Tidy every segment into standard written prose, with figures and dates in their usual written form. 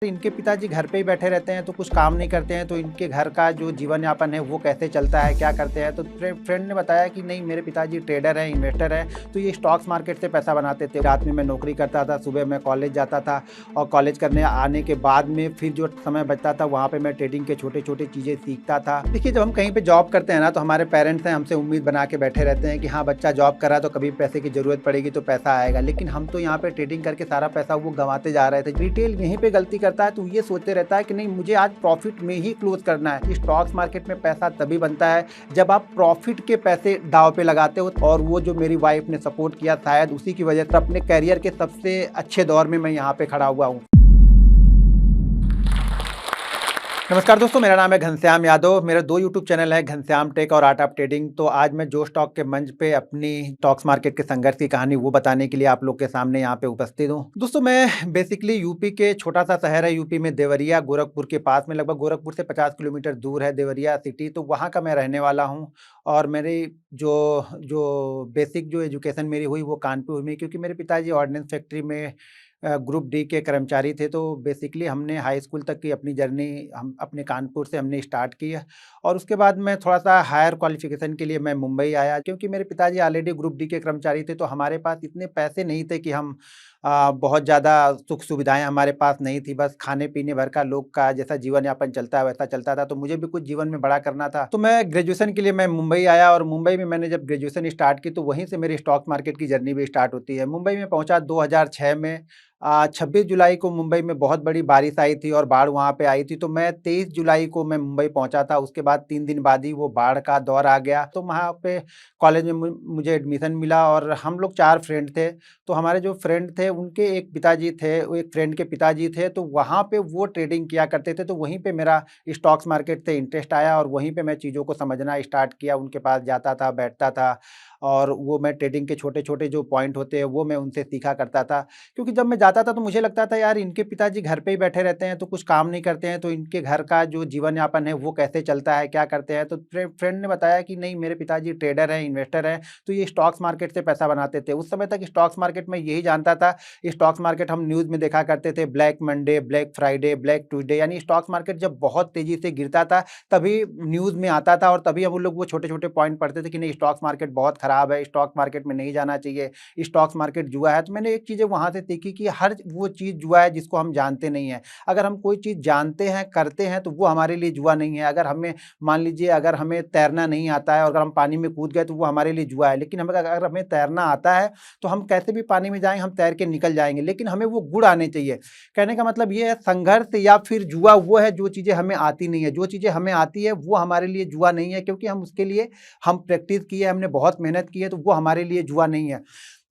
इनके पिताजी घर पे ही बैठे रहते हैं तो कुछ काम नहीं करते हैं, तो इनके घर का जो जीवन यापन है वो कैसे चलता है, क्या करते हैं। तो फ्रेंड ने बताया कि नहीं, मेरे पिताजी ट्रेडर हैं, इन्वेस्टर हैं, तो ये स्टॉक्स मार्केट से पैसा बनाते थे। रात में मैं नौकरी करता था, सुबह मैं कॉलेज जाता था और कॉलेज करने आने के बाद में फिर जो समय बचता था वहाँ पे मैं ट्रेडिंग के छोटे छोटे चीज़ें सीखता था। देखिए, जब हम कहीं पे जॉब करते हैं ना, तो हमारे पेरेंट्स हैं हमसे उम्मीद बना के बैठे रहते हैं कि हाँ, बच्चा जॉब कर रहा है तो कभी पैसे की ज़रूरत पड़ेगी तो पैसा आएगा। लेकिन हम तो यहाँ पे ट्रेडिंग करके सारा पैसा वो गंवाते जा रहे थे। रिटेल यहीं पे गलती करता है, तो ये सोचते रहता है कि नहीं, मुझे आज प्रॉफिट में ही क्लोज करना है। स्टॉक्स मार्केट में पैसा तभी बनता है जब आप प्रॉफिट के पैसे दाव पे लगाते हो। और वो जो मेरी वाइफ ने सपोर्ट किया, शायद उसी की वजह से अपने करियर के सबसे अच्छे दौर में मैं यहाँ पे खड़ा हुआ हूँ। नमस्कार दोस्तों, मेरा नाम है घनश्याम यादव। मेरे दो यूट्यूब चैनल है, घनश्याम टेक और आर्ट ऑफ ट्रेडिंग। तो आज मैं जो स्टॉक के मंच पे अपनी स्टॉक्स मार्केट के संघर्ष की कहानी वो बताने के लिए आप लोग के सामने यहाँ पे उपस्थित हूँ। दोस्तों, मैं बेसिकली यूपी के छोटा सा शहर है, यूपी में देवरिया, गोरखपुर के पास में, लगभग गोरखपुर से 50 किलोमीटर दूर है देवरिया सिटी। तो वहाँ का मैं रहने वाला हूँ। और मेरी जो जो बेसिक जो एजुकेशन मेरी हुई वो कानपुर में, क्योंकि मेरे पिताजी ऑर्डिनेंस फैक्ट्री में ग्रुप डी के कर्मचारी थे। तो बेसिकली हमने हाई स्कूल तक की अपनी जर्नी हम अपने कानपुर से हमने स्टार्ट की है। और उसके बाद मैं थोड़ा सा हायर क्वालिफिकेशन के लिए मैं मुंबई आया, क्योंकि मेरे पिताजी ऑलरेडी ग्रुप डी के कर्मचारी थे। तो हमारे पास इतने पैसे नहीं थे कि हम बहुत ज़्यादा सुख सुविधाएं हमारे पास नहीं थी। बस खाने पीने भर का लोग का जैसा जीवन यापन चलता है वैसा चलता था। तो मुझे भी कुछ जीवन में बड़ा करना था, तो मैं ग्रेजुएशन के लिए मैं मुंबई आया। और मुंबई में मैंने जब ग्रेजुएशन स्टार्ट की तो वहीं से मेरी स्टॉक मार्केट की जर्नी भी स्टार्ट होती है। मुंबई में पहुंचा 2006 में। 26 जुलाई को मुंबई में बहुत बड़ी बारिश आई थी और बाढ़ वहाँ पे आई थी। तो मैं 23 जुलाई को मैं मुंबई पहुँचा था। उसके बाद 3 दिन बाद ही वो बाढ़ का दौर आ गया। तो वहाँ पे कॉलेज में मुझे एडमिशन मिला और हम लोग 4 फ्रेंड थे। तो हमारे जो फ्रेंड थे उनके एक पिताजी थे, वो एक फ्रेंड के पिताजी थे, तो वहाँ पे वो ट्रेडिंग किया करते थे। तो वहीं पे मेरा स्टॉक्स मार्केट से इंटरेस्ट आया और वहीं पे मैं चीज़ों को समझना स्टार्ट किया। उनके पास जाता था, बैठता था और वो मैं ट्रेडिंग के छोटे-छोटे जो पॉइंट होते हैं वो मैं उनसे सीखा करता था। क्योंकि जब मैं जाता था तो मुझे लगता था यार, इनके पिताजी घर पे ही बैठे रहते हैं तो कुछ काम नहीं करते हैं, तो इनके घर का जो जीवन यापन है वो कैसे चलता है, क्या करते हैं। तो फ्रेंड ने बताया कि नहीं, मेरे पिताजी ट्रेडर हैं, इन्वेस्टर हैं, तो ये स्टॉक्स मार्केट से पैसा बनाते थे। उस समय तक स्टॉक्स मार्केट में यही जानता था। स्टॉक्स मार्केट हम न्यूज़ में देखा करते थे, black Monday, black Friday, black Tuesday, यानी स्टॉक्स मार्केट जब बहुत तेज़ी से गिरता था तभी न्यूज़ में आता था और तभी हम लोग वो छोटे-छोटे पॉइंट पढ़ते थे कि नहीं, स्टॉक्स मार्केट बहुत खराब है, स्टॉक मार्केट में नहीं जाना चाहिए, स्टॉक्स मार्केट जुआ है। तो मैंने एक चीज़ें वहाँ से सीखी कि हर वो चीज़ जुआ है जिसको हम जानते नहीं हैं। अगर हम कोई चीज़ जानते हैं, करते हैं, तो वो हमारे लिए जुआ नहीं है। अगर हमें मान लीजिए, अगर हमें तैरना नहीं आता है और अगर हम पानी में कूद गए तो वो हमारे लिए जुआ है। लेकिन अगर हमें तैरना आता है तो हम कैसे भी पानी में जाएँ, हम तैर के निकल जाएँगे। लेकिन हमें वो गुण आने चाहिए। कहने का मतलब ये है, संघर्ष या फिर जुआ वो है जो चीज़ें हमें आती नहीं है। जो चीज़ें हमें आती है वो हमारे लिए जुआ नहीं है, क्योंकि हम उसके लिए हम प्रैक्टिस किए, हमने बहुत मेहनत की है, तो वो हमारे लिए जुआ नहीं है।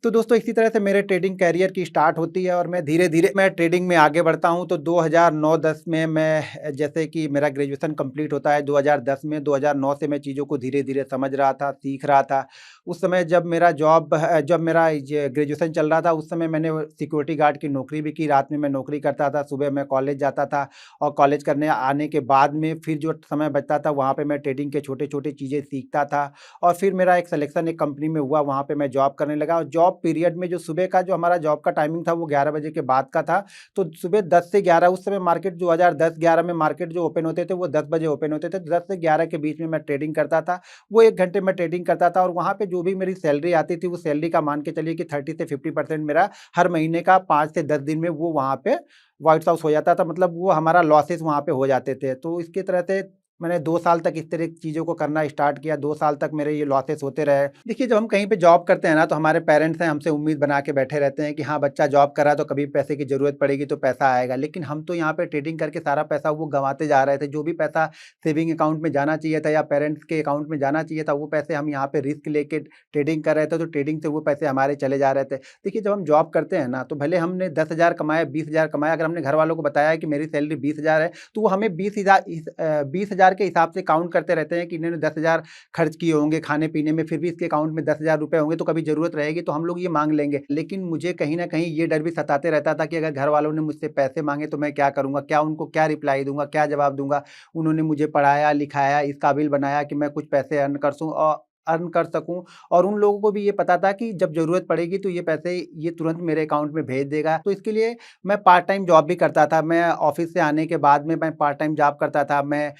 तो दोस्तों, इसी तरह से मेरे ट्रेडिंग करियर की स्टार्ट होती है और मैं धीरे-धीरे मैं ट्रेडिंग में आगे बढ़ता हूँ। तो 2009-10 में मैं, जैसे कि मेरा ग्रेजुएशन कंप्लीट होता है 2010 में, 2009 से मैं चीज़ों को धीरे-धीरे समझ रहा था, सीख रहा था। उस समय जब मेरा ये ग्रेजुएशन चल रहा था, उस समय मैंने सिक्योरिटी गार्ड की नौकरी भी की। रात में मैं नौकरी करता था, सुबह मैं कॉलेज जाता था और कॉलेज करने आने के बाद में फिर जो समय बचता था वहाँ पे मैं ट्रेडिंग के छोटे-छोटे चीज़ें सीखता था। और फिर मेरा एक सिलेक्शन एक कंपनी में हुआ, वहाँ पे मैं जॉब करने लगा। और जॉब पीरियड में जो सुबह का जो हमारा जॉब का टाइमिंग था वो 11 बजे के बाद का था। तो सुबह 10 से 11, उस समय मार्केट 2010-11 में मार्केट जो ओपन होते थे वो 10 बजे ओपन होते थे। 10 से 11 के बीच में मैं ट्रेडिंग करता था। वो 1 घंटे मैं ट्रेडिंग करता था और वहाँ पे जो भी मेरी सैलरी आती थी, वो सैलरी का मान के चलिए कि 30 से 50% मेरा हर महीने का 5 से 10 दिन में वो वहाँ पे व्हाइट हाउस हो जाता था। मतलब वो हमारा लॉसेस वहाँ पे हो जाते थे। तो इसकी तरह से मैंने 2 साल तक इस तरह की चीज़ों को करना स्टार्ट किया। 2 साल तक मेरे ये लॉसेस होते रहे। देखिए, जब हम कहीं पे जॉब करते हैं ना, तो हमारे पेरेंट्स हैं हमसे उम्मीद बना के बैठे रहते हैं कि हाँ, बच्चा जॉब कर रहा है तो कभी पैसे की ज़रूरत पड़ेगी तो पैसा आएगा। लेकिन हम तो यहाँ पे ट्रेडिंग करके सारा पैसा वो गँवाते जा रहे थे। जो भी पैसा सेविंग अकाउंट में जाना चाहिए था या पेरेंट्स के अकाउंट में जाना चाहिए था, वो पैसे हम यहाँ पे रिस्क लेके ट्रेडिंग कर रहे थे, तो ट्रेडिंग से वो पैसे हमारे चले जा रहे थे। देखिए, जब हम जॉब करते हैं ना, तो भले हमने 10,000 कमाए, 20,000 कमाए, अगर हमने घर वालों को बताया कि मेरी सैलरी 20,000 है, तो वो हमें 20,000 के हिसाब से काउंट करते रहते हैं कि इन्होंने 10,000 खर्च किए होंगे खाने-पीने में, फिर भी इसके अकाउंट में 10,000 रुपए होंगे, तो कभी ज़रूरत रहेगी तो हम लोग ये माँग लेंगे। लेकिन मुझे कहीं न कहीं ये डर भी सताते रहता था कि अगर घर वालों ने मुझसे पैसे माँगे तो मैं क्या करूँगा? क्या उनको क्या रिप्लाई दूँगा? क्या जवाब दूँगा? उन्होंने मुझे पढ़ाया, लिखाया, इस काबिल बनाया कि मैं कुछ पैसे अर्न कर अर्न कर सकूँ और उन लोगों को भी ये पता था कि जब ज़रूरत पड़ेगी तो ये पैसे ये तुरंत मेरे अकाउंट में भेज देगा। तो इसके लिए मैं पार्ट टाइम जॉब भी करता था। मैं ऑफ़िस से आने के बाद में मैं पार्ट टाइम जॉब करता था। मैं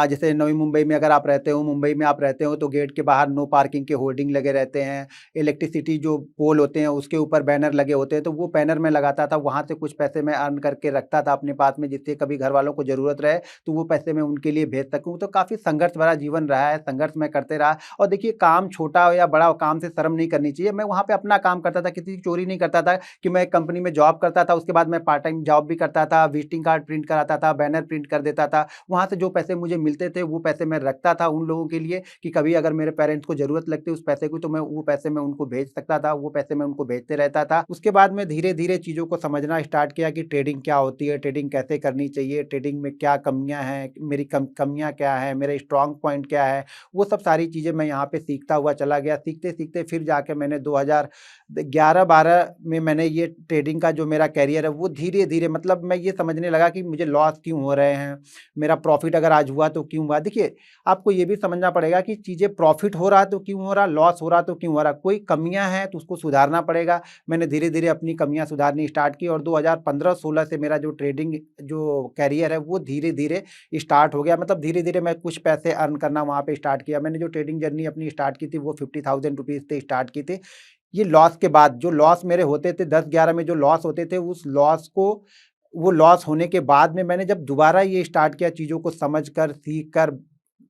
जैसे नवी मुंबई में अगर आप रहते हो, मुंबई में आप रहते हो तो गेट के बाहर नो पार्किंग के होर्डिंग लगे रहते हैं। इलेक्ट्रिसिटी जो पोल होते हैं उसके ऊपर बैनर लगे होते हैं, तो वो बैनर मैं लगाता था। वहाँ से कुछ पैसे मैं अर्न करके रखता था अपने पास में, जिससे कभी घर वालों को ज़रूरत रहे तो वो पैसे मैं उनके लिए भेज सकूँ। तो काफ़ी संघर्ष भरा जीवन रहा है, संघर्ष मैं करते रहा। और देखिए, काम छोटा हो या बड़ा हो, काम से शर्म नहीं करनी चाहिए। मैं वहाँ पे अपना काम करता था, किसी की चोरी नहीं करता था कि मैं एक कंपनी में जॉब करता था, उसके बाद मैं पार्ट टाइम जॉब भी करता था, विजिटिंग कार्ड प्रिंट कराता था, बैनर प्रिंट कर देता था। वहाँ से जो पैसे मुझे मिलते थे वो पैसे मैं रखता था उन लोगों के लिए कि कभी अगर मेरे पेरेंट्स को ज़रूरत लगती उस पैसे की तो मैं वो पैसे मैं उनको भेज सकता था, वो पैसे मैं उनको भेजते रहता था। उसके बाद मैं धीरे-धीरे चीज़ों को समझना स्टार्ट किया कि ट्रेडिंग क्या होती है, ट्रेडिंग कैसे करनी चाहिए, ट्रेडिंग में क्या कमियाँ हैं, मेरी कमियाँ क्या हैं, मेरे स्ट्रॉन्ग पॉइंट क्या है, वो सब सारी चीज़ें मैं यहाँ पे सीखता हुआ चला गया। सीखते-सीखते फिर जाके मैंने 2011-12 में मैंने ये ट्रेडिंग का जो मेरा करियर है वो धीरे-धीरे, मतलब मैं ये समझने लगा कि मुझे लॉस क्यों हो रहे हैं, मेरा प्रॉफ़िट अगर आज हुआ तो क्यों हुआ। देखिए, आपको ये भी समझना पड़ेगा कि चीज़ें प्रॉफ़िट हो रहा तो क्यों हो रहा, लॉस हो रहा तो क्यों हो रहा। कोई कमियाँ हैं तो उसको सुधारना पड़ेगा। मैंने धीरे-धीरे अपनी कमियाँ सुधारनी स्टार्ट की और 2015-16 से मेरा जो ट्रेडिंग जो करियर है वो धीरे-धीरे स्टार्ट हो गया। मतलब धीरे-धीरे मैं कुछ पैसे अर्न करना वहाँ पे स्टार्ट किया। मैंने जो ट्रेडिंग जर्नी अपनी स्टार्ट की थी वो 50,000 रुपीज़ से स्टार्ट की थी। ये लॉस के बाद जो लॉस मेरे होते थे 10-11 में जो लॉस होते थे, उस लॉस को वो लॉस होने के बाद में मैंने जब दोबारा ये स्टार्ट किया, चीज़ों को समझ कर, सीख कर,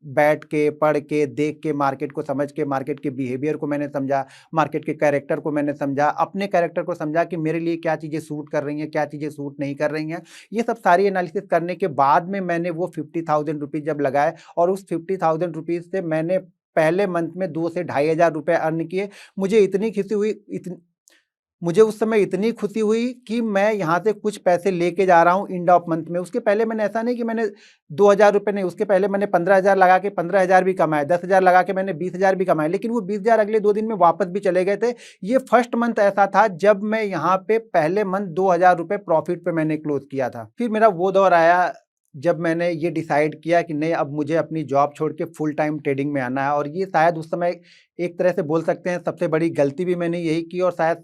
बैठ के, पढ़ के, देख के, मार्केट को समझ के, मार्केट के बिहेवियर को मैंने समझा, मार्केट के कैरेक्टर को मैंने समझा, अपने कैरेक्टर को समझा कि मेरे लिए क्या चीज़ें सूट कर रही हैं, क्या चीज़ें सूट नहीं कर रही हैं। ये सब सारी एनालिसिस करने के बाद में मैंने वो 50,000 रुपीज़ जब लगाए और उस 50,000 रुपीज़ से मैंने पहले मंथ में 2 से ढाई हज़ार रुपए अर्न किए। मुझे इतनी खुशी हुई इतन मुझे उस समय इतनी खुशी हुई कि मैं यहाँ से कुछ पैसे लेके जा रहा हूँ एंड ऑफ मंथ में। उसके पहले मैंने ऐसा नहीं कि मैंने 2,000 रुपए नहीं, उसके पहले मैंने 15,000 लगा के 15,000 भी कमाए, 10,000 लगा के मैंने 20,000 भी कमाए, लेकिन वो 20,000 अगले 2 दिन में वापस भी चले गए थे। ये फर्स्ट मंथ ऐसा था जब मैं यहाँ पे पहले मंथ 2,000 रुपए प्रॉफिट पे मैंने क्लोज़ किया था। फिर मेरा वो दौर आया जब मैंने ये डिसाइड किया कि नहीं, अब मुझे अपनी जॉब छोड़ के फुल टाइम ट्रेडिंग में आना है। और ये शायद उस समय एक तरह से बोल सकते हैं सबसे बड़ी गलती भी मैंने यही की और शायद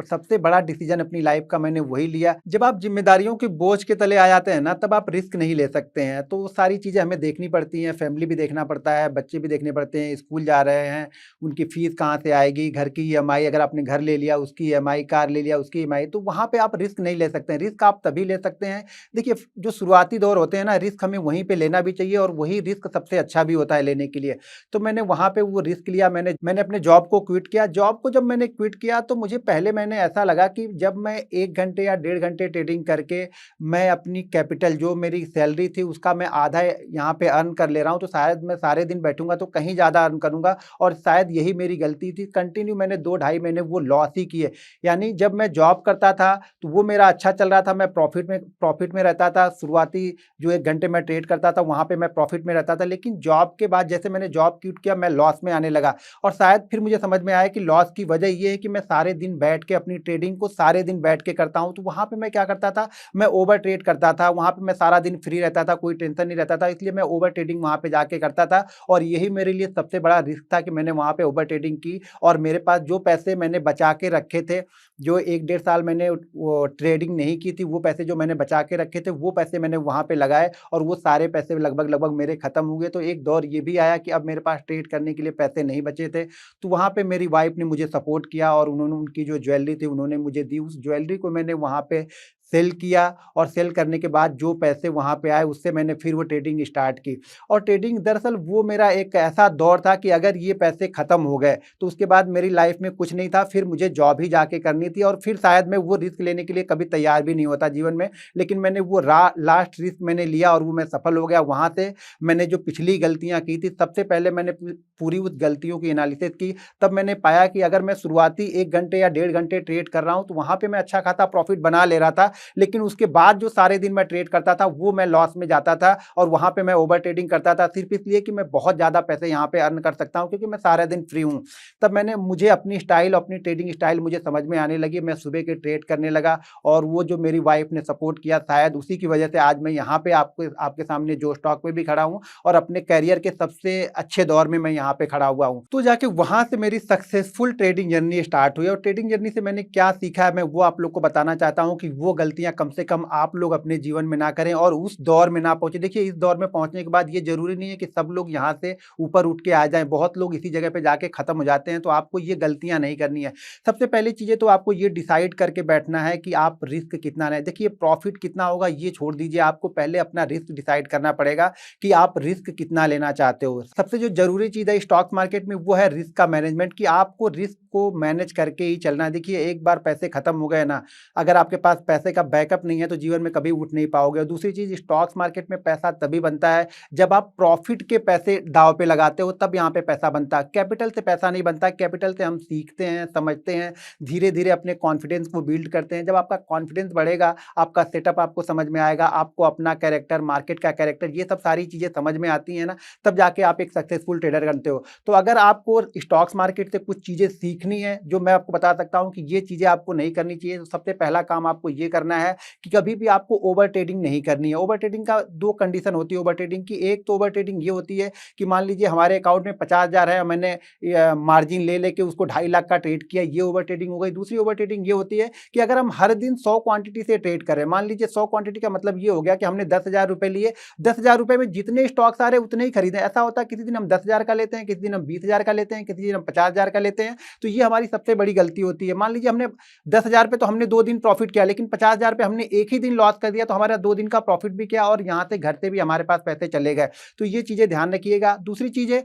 सबसे बड़ा डिसीजन अपनी लाइफ का मैंने वही लिया। जब आप जिम्मेदारियों के बोझ के तले आ जाते हैं ना, तब आप रिस्क नहीं ले सकते हैं। तो वो सारी चीज़ें हमें देखनी पड़ती हैं, फैमिली भी देखना पड़ता है, बच्चे भी देखने पड़ते हैं, स्कूल जा रहे हैं, उनकी फीस कहाँ से आएगी, घर की ईएमआई, अगर आपने घर ले लिया उसकी ईएमआई, कार ले लिया उसकी ईएमआई, तो वहाँ पे आप रिस्क नहीं ले सकते हैं। रिस्क आप तभी ले सकते हैं, देखिए, जो शुरुआती दौर होते हैं ना, रिस्क हमें वहीं पे लेना भी चाहिए और वही रिस्क सबसे अच्छा भी होता है लेने के लिए। तो मैंने वहाँ पे वो रिस्क लिया, मैंने अपने जॉब को क्विट किया। जॉब को जब मैंने क्विट किया तो मुझे पहले मैंने ऐसा लगा कि जब मैं 1 घंटे या डेढ़ घंटे ट्रेडिंग करके मैं अपनी कैपिटल जो मेरी सैलरी थी उसका मैं आधा यहाँ पे अर्न कर ले रहा हूँ, तो शायद मैं सारे दिन बैठूँगा तो कहीं ज़्यादा अर्न करूँगा और शायद यही मेरी गलती थी। कंटिन्यू मैंने 2 ढाई महीने वो लॉस ही किए। यानी जब मैं जॉब करता था तो वो मेरा अच्छा चल रहा था, मैं प्रॉफ़िट में रहता था। शुरुआती जो 1 घंटे मैं ट्रेड करता था वहाँ पे मैं प्रॉफ़िट में रहता था, लेकिन जॉब के बाद जैसे मैंने जॉब क्विट किया मैं लॉस में आने लगा। और शायद फिर मुझे समझ में आया कि लॉस की वजह ये है कि मैं सारे दिन बैठ के अपनी ट्रेडिंग को सारे दिन बैठ के करता हूँ। तो वहाँ पे मैं क्या करता था, मैं ओवर ट्रेड करता था। वहाँ पे मैं सारा दिन फ्री रहता था, कोई टेंशन नहीं रहता था, इसलिए मैं ओवर ट्रेडिंग वहाँ पे जाके करता था। और यही मेरे लिए सबसे बड़ा रिस्क था कि मैंने वहाँ पे ओवर ट्रेडिंग की और मेरे पास जो पैसे मैंने बचा के रखे थे, जो 1 डेढ़ साल मैंने वो ट्रेडिंग नहीं की थी, वो पैसे जो मैंने बचा के रखे थे, वो पैसे मैंने वहाँ पे लगाए और वो सारे पैसे लगभग मेरे खत्म हो गए। तो एक दौर ये भी आया कि अब मेरे पास ट्रेड करने के लिए पैसे नहीं बचे थे। तो वहाँ पे मेरी वाइफ ने मुझे सपोर्ट किया और उन्होंने उनकी जो ज्वेलरी थी उन्होंने मुझे दी। उस ज्वेलरी को मैंने वहाँ पे सेल किया और सेल करने के बाद जो पैसे वहाँ पे आए उससे मैंने फिर वो ट्रेडिंग स्टार्ट की। और ट्रेडिंग दरअसल वो मेरा एक ऐसा दौर था कि अगर ये पैसे ख़त्म हो गए तो उसके बाद मेरी लाइफ में कुछ नहीं था, फिर मुझे जॉब ही जाके करनी थी और फिर शायद मैं वो रिस्क लेने के लिए कभी तैयार भी नहीं होता जीवन में। लेकिन मैंने वो लास्ट रिस्क मैंने लिया और वो मैं सफल हो गया। वहाँ से मैंने जो पिछली गलतियाँ की थी, सबसे पहले मैंने पूरी उस गलतियों की एनालिसिस की। तब मैंने पाया कि अगर मैं शुरुआती 1 घंटे या डेढ़ घंटे ट्रेड कर रहा हूँ तो वहाँ पे मैं अच्छा खासा प्रॉफिट बना ले रहा था, लेकिन उसके बाद जो सारे दिन मैं ट्रेड करता था वो मैं लॉस में जाता था और वहां पे मैं ओवर ट्रेडिंग करता था सिर्फ इसलिए कि मैं बहुत ज्यादा पैसे यहाँ पे अर्न कर सकता हूँ क्योंकि मैं सारा दिन फ्री हूँ। तब मुझे अपनी ट्रेडिंग स्टाइल मुझे समझ में आने लगी, मैं सुबह के ट्रेड करने लगा और वो जो मेरी वाइफ ने सपोर्ट किया शायद उसी की वजह से आज मैं यहाँ पे आपके सामने जो स्टॉक पे भी खड़ा हूँ और अपने करियर के सबसे अच्छे दौर में मैं यहाँ पे खड़ा हुआ हूँ। तो जाके वहां से मेरी सक्सेसफुल ट्रेडिंग जर्नी स्टार्ट हुई और ट्रेडिंग जर्नी से मैंने क्या सीखा है मैं वो आप लोग को बताना चाहता हूँ कि वो गलतियां कम से कम आप लोग अपने जीवन में ना करें और उस दौर में ना पहुंचे। देखिए इस दौर में पहुंचने के बाद ये जरूरी नहीं है कि सब लोग यहाँ से ऊपर उठ के आ जाएं, बहुत लोग इसी जगह पे जाके खत्म हो जाते हैं। तो आपको ये गलतियां नहीं करनी है। सबसे पहली चीजें तो आपको ये डिसाइड करके बैठना है कि आप रिस्क कितना लें। देखिए प्रॉफिट कितना होगा ये छोड़ दीजिए, आपको पहले अपना रिस्क डिसाइड करना पड़ेगा कि आप रिस्क कितना लेना चाहते हो। सबसे जो जरूरी चीज है स्टॉक मार्केट में वो है रिस्क का मैनेजमेंट, कि आपको रिस्क को मैनेज करके ही चलना है। देखिए एक बार पैसे खत्म हो गए ना, अगर आपके पास पैसे का बैकअप नहीं है तो जीवन में कभी उठ नहीं पाओगे। और दूसरी चीज स्टॉक्स मार्केट में पैसा तभी बनता है जब आप प्रॉफिट के पैसे दाव पे लगाते हो, तब यहाँ पे पैसा बनता है। कैपिटल से पैसा नहीं बनता। कैपिटल से हम सीखते हैं, समझते हैं, धीरे धीरे अपने कॉन्फिडेंस को बिल्ड करते हैं। जब आपका कॉन्फिडेंस बढ़ेगा, आपका सेटअप आपको समझ में आएगा, आपको अपना कैरेक्टर, मार्केट का कैरेक्टर, ये सब सारी चीजें समझ में आती है ना, तब जाके आप एक सक्सेसफुल ट्रेडर बनते हो। तो अगर आपको स्टॉक्स मार्केट से कुछ चीजें सीखनी है जो मैं आपको बता सकता हूं कि ये चीजें आपको नहीं करनी चाहिए, तो सबसे पहला काम आपको ये करना है कि कभी भी आपको ओवर ट्रेडिंग नहीं करनी है। ओवर ट्रेडिंग का दो कंडीशन होती है ओवर ट्रेडिंग की। एक तो ओवर ट्रेडिंग ये होती है कि मान लीजिए हमारे अकाउंट में 50,000 है, मैंने मार्जिन ले लेके उसको 2.5 लाख का ट्रेड किया, ये ओवर ट्रेडिंग हो गई। दूसरी ओवर ट्रेडिंग ये होती है कि अगर हम हर दिन 100 क्वांटिटी से ट्रेड करें, मान लीजिए 100 क्वांटिटी का मतलब ये हो गया कि हमने 10,000 रुपए लिए, 10,000 रुपए में जितने स्टॉक्स आ रहे उतने ही खरीदें। ऐसा होता है किसी दिन हम 10,000 का लेते हैं, किसी दिन हम 20,000 का लेते हैं, किसी दिन हम 50,000 का लेते हैं। तो ये हमारी सबसे बड़ी गलती होती है। मान लीजिए हमने 10,000 पे तो हमने 2 दिन प्रॉफिट किया, लेकिन 50,000 पे हमने एक ही दिन लॉस कर दिया, तो हमारा 2 दिन का प्रॉफिट भी किया और यहाँ से घर से भी हमारे पास पैसे चले गए। तो ये चीजें ध्यान रखिएगा। दूसरी चीज है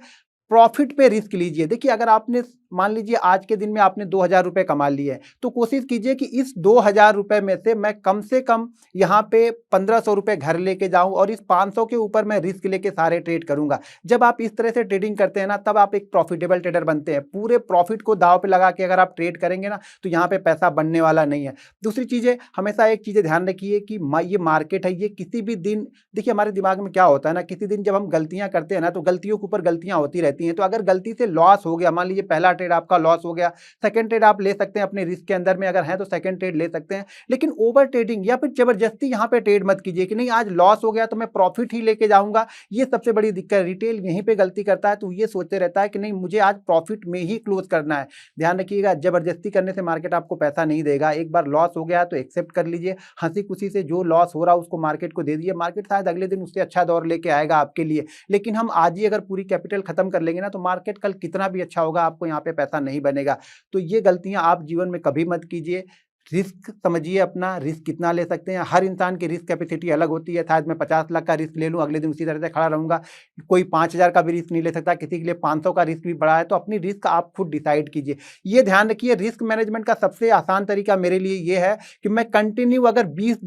प्रॉफिट पे रिस्क लीजिए। देखिए अगर आपने मान लीजिए आज के दिन में आपने 2,000 रुपए कमा लिए, तो कोशिश कीजिए कि इस 2,000 रुपए में से मैं कम से कम यहाँ पे 1,500 रुपए घर लेके जाऊं और इस 500 के ऊपर मैं रिस्क लेके सारे ट्रेड करूंगा। जब आप इस तरह से ट्रेडिंग करते हैं ना, तब आप एक प्रॉफिटेबल ट्रेडर बनते हैं। पूरे प्रॉफिट को दाव पे लगा के अगर आप ट्रेड करेंगे ना, तो यहाँ पे पैसा बनने वाला नहीं है। दूसरी चीजें, हमेशा एक चीजें ध्यान रखिए कि ये मार्केट है, ये किसी भी दिन, देखिए हमारे दिमाग में क्या होता है ना, किसी दिन जब हम गलतियां करते हैं ना, तो गलतियों के ऊपर गलतियां होती रहती हैं। तो अगर गलती से लॉस हो गया, मान लीजिए पहला ट्रेड आपका लॉस हो गया, सेकंड ट्रेड आप ले सकते हैं अपने रिस्क के अंदर में, अगर है तो सेकंड ट्रेड ले सकते हैं। लेकिन ओवर ट्रेडिंग या फिर जबरदस्ती यहाँ पे ट्रेड मत कीजिए कि नहीं आज लॉस हो गया तो मैं प्रॉफिट ही लेके जाऊंगा। ये सबसे बड़ी दिक्कत है। रिटेल यहीं पे गलती करता है, तो ये सोचते रहता है कि नहीं मुझे आज प्रॉफिट में ही क्लोज करना है। ध्यान रखिएगा, जबरदस्ती करने से मार्केट आपको पैसा नहीं देगा। एक बार लॉस हो गया तो एक्सेप्ट कर लीजिए, हंसी खुशी से जो लॉस हो रहा है उसको मार्केट को दे दीजिए। मार्केट शायद अगले दिन उससे अच्छा दौर लेके आएगा आपके लिए। लेकिन हम आज ही अगर पूरी कैपिटल खत्म कर लेंगे ना, तो मार्केट कल कितना भी अच्छा होगा, आपको यहाँ पे पैसा नहीं बनेगा। तो ये गलतियां आप जीवन में कभी मत कीजिए। रिस्क समझिए अपना, रिस्क कितना ले सकते हैं। हर इंसान की रिस्क कैपेसिटी अलग होती है। शायद मैं 50 लाख का रिस्क ले लूं, अगले दिन उसी तरह से खड़ा रहूंगा। कोई 5,000 का भी रिस्क नहीं ले सकता, किसी के लिए 500 का रिस्क भी बड़ा है। तो अपनी रिस्क आप खुद डिसाइड कीजिए। ये ध्यान रखिए, रिस्क मैनेजमेंट का सबसे आसान तरीका मेरे लिए ये है कि मैं कंटिन्यू अगर 20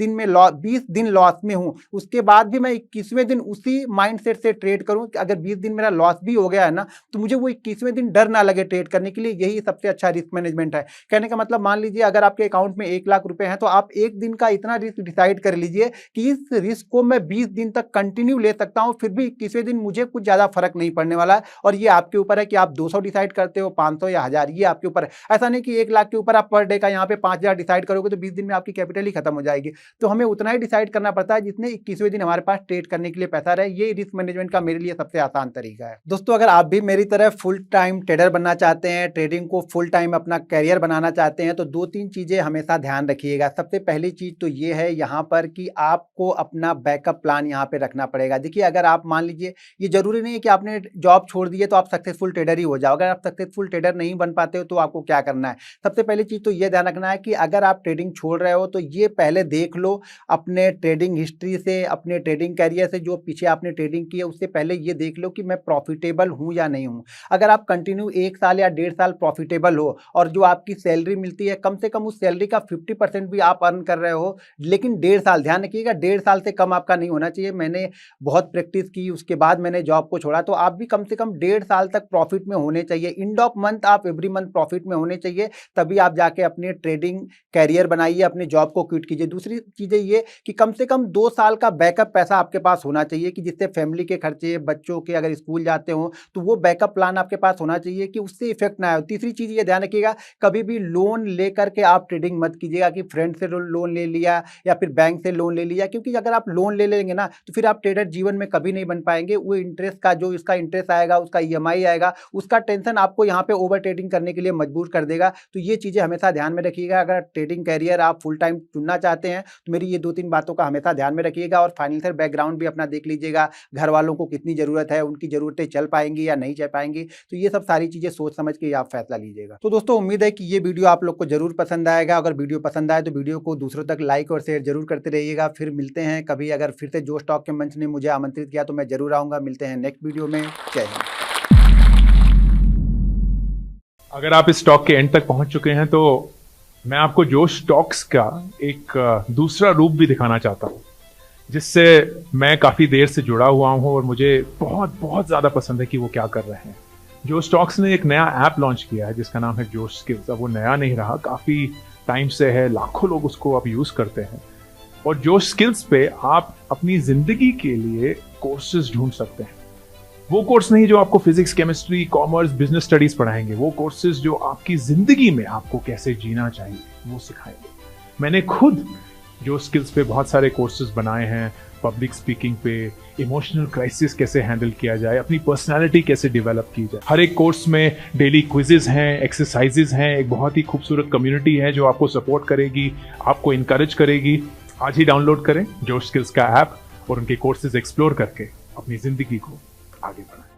दिन लॉस में हूं, उसके बाद भी मैं 21वें दिन उसी माइंडसेट से ट्रेड करूं कि अगर 20 दिन मेरा लॉस भी हो गया है ना, तो मुझे वो 21वें दिन डर ना लगे ट्रेड करने के लिए। यही सबसे अच्छा रिस्क मैनेजमेंट है। कहने का मतलब, मान लीजिए अगर आपके अकाउंट में 1 लाख रुपए हैं, तो आप एक दिन का इतना रिस्क डिसाइड कर लीजिए कि इस रिस्क को मैं 20 दिन तक कंटिन्यू ले सकता हूं, फिर भी 21वें दिन मुझे कुछ ज्यादा फर्क नहीं पड़ने वाला है। और ये आपके ऊपर है कि आप 200 डिसाइड करते हो, 500 या 1000, ये आपके ऊपर है। ऐसा नहीं कि 1 लाख के ऊपर आप पर डे का यहाँ पे 5,000 डिसाइड करोगे तो 20 दिन में आपकी कैपिटल ही खत्म हो जाएगी। तो हमें उतना ही डिसाइड करना पड़ता है जितने 21वें दिन हमारे पास ट्रेड करने के लिए पैसा रहे। ये रिस्क मैनेजमेंट का मेरे लिए सबसे आसान तरीका है। दोस्तों अगर आप भी मेरी तरह फुल टाइम ट्रेडर बनना चाहते हैं, ट्रेडिंग को फुल टाइम अपना करियर बनाना चाहते हैं, तो 2-3 चीजें हमेशा ध्यान रखिएगा। सबसे पहली चीज तो ये है यहाँ पर कि आपको अपना बैकअप प्लान यहाँ पे रखना पड़ेगा। देखिए अगर आप मान लीजिए, ये जरूरी नहीं है कि आपने जॉब छोड़ दी है तो आप सक्सेसफुल ट्रेडर ही हो जाओ। अगर आप सक्सेसफुल ट्रेडर नहीं बन पाते हो तो आपको क्या करना है, सबसे पहली चीज तो ये ध्यान रखना है कि अगर आप ट्रेडिंग छोड़ रहे हो तो ये पहले देख लो अपने ट्रेडिंग हिस्ट्री से, अपने ट्रेडिंग कैरियर से, जो पीछे आपने ट्रेडिंग की है उससे पहले ये देख लो कि मैं प्रॉफिटेबल हूँ या नहीं हूँ। अगर आप कंटिन्यू 1 साल या 1.5 साल प्रॉफिटेबल हो और जो आपकी सैलरी मिलती है कम से कम उस सैलरी सैलरी का 50% भी आप अर्न कर रहे हो, लेकिन 1.5 साल, ध्यान रखिएगा 1.5 साल से कम आपका नहीं होना चाहिए। मैंने बहुत प्रैक्टिस की, उसके बाद मैंने जॉब को छोड़ा, तो आप भी कम से कम 1.5 साल तक प्रॉफिट में होने चाहिए। एंड ऑफ मंथ आप एवरी मंथ प्रॉफिट में होने चाहिए, तभी आप जाके अपने ट्रेडिंग कैरियर बनाइए, अपने जॉब को क्विट कीजिए। दूसरी चीज़ें ये कि कम से कम 2 साल का बैकअप पैसा आपके पास होना चाहिए, कि जिससे फैमिली के खर्चे, बच्चों के अगर स्कूल जाते हो तो वो बैकअप प्लान आपके पास होना चाहिए कि उससे इफेक्ट ना आए। तीसरी चीज़ ये ध्यान रखिएगा, कभी भी लोन लेकर के आप ट्रेडिंग मत कीजिएगा कि फ्रेंड से लोन ले लिया या फिर बैंक से लोन ले लिया, क्योंकि अगर आप लोन ले लेंगे ना तो फिर आप ट्रेडर जीवन में कभी नहीं बन पाएंगे। वो इंटरेस्ट का जो इसका इंटरेस्ट आएगा, उसका ईएमआई आएगा, उसका टेंशन आपको यहाँ पे ओवर ट्रेडिंग करने के लिए मजबूर कर देगा। तो ये चीज़ें हमेशा ध्यान में रखिएगा। अगर ट्रेडिंग कैरियर आप फुल टाइम चुनना चाहते हैं तो मेरी ये 2-3 बातों का हमेशा ध्यान में रखिएगा, और फाइनेंशियल बैकग्राउंड भी अपना देख लीजिएगा, घर वालों को कितनी ज़रूरत है, उनकी ज़रूरतें चल पाएंगी या नहीं चल पाएंगी। तो ये सब सारी चीज़ें सोच समझ के आप फैसला लीजिएगा। तो दोस्तों, उम्मीद है कि ये वीडियो आप लोग को जरूर पसंद आएगा। अगर वीडियो पसंद आए तो वीडियो को दूसरों तक लाइक और शेयर जरूर करते रहिएगा। फिर मिलते हैं कभी, अगर फिर से जो स्टॉक के मंच ने मुझे आमंत्रित किया तो मैं जरूर आऊँगा। मिलते हैं नेक्स्ट वीडियो में। जय हिंद। अगर आप इस स्टॉक के एंड तक पहुंच चुके हैं तो मैं आपको जोश स्टॉक्स का एक दूसरा रूप भी दिखाना चाहता हूं, जिससे मैं काफ़ी देर से जुड़ा हुआ हूं और मुझे बहुत बहुत ज़्यादा पसंद है कि वो क्या कर रहे हैं। जोश स्टॉक्स ने एक नया ऐप लॉन्च किया है जिसका नाम है जोश स्किल्स। अब वो नया नहीं रहा, काफ़ी टाइम से है, लाखों लोग उसको अब यूज़ करते हैं। और जोश स्किल्स पे आप अपनी ज़िंदगी के लिए कोर्सेज ढूंढ सकते हैं। वो कोर्स नहीं जो आपको physics, chemistry, commerce, business studies पढ़ाएंगे, वो कोर्सेज जो आपकी जिंदगी में आपको कैसे जीना चाहिए वो सिखाएंगे। मैंने खुद जो स्किल्स पे बहुत सारे कोर्सेज बनाए हैं, पब्लिक स्पीकिंग पे, इमोशनल क्राइसिस कैसे हैंडल किया जाए, अपनी पर्सनालिटी कैसे डेवलप की जाए। हर एक कोर्स में डेली क्विजेज हैं, एक्सरसाइजेज हैं, एक बहुत ही खूबसूरत कम्युनिटी है जो आपको सपोर्ट करेगी, आपको इनकरेज करेगी। आज ही डाउनलोड करें जोश स्किल्स का ऐप और उनके कोर्सेज एक्सप्लोर करके अपनी जिंदगी को आगे बढ़ाएं।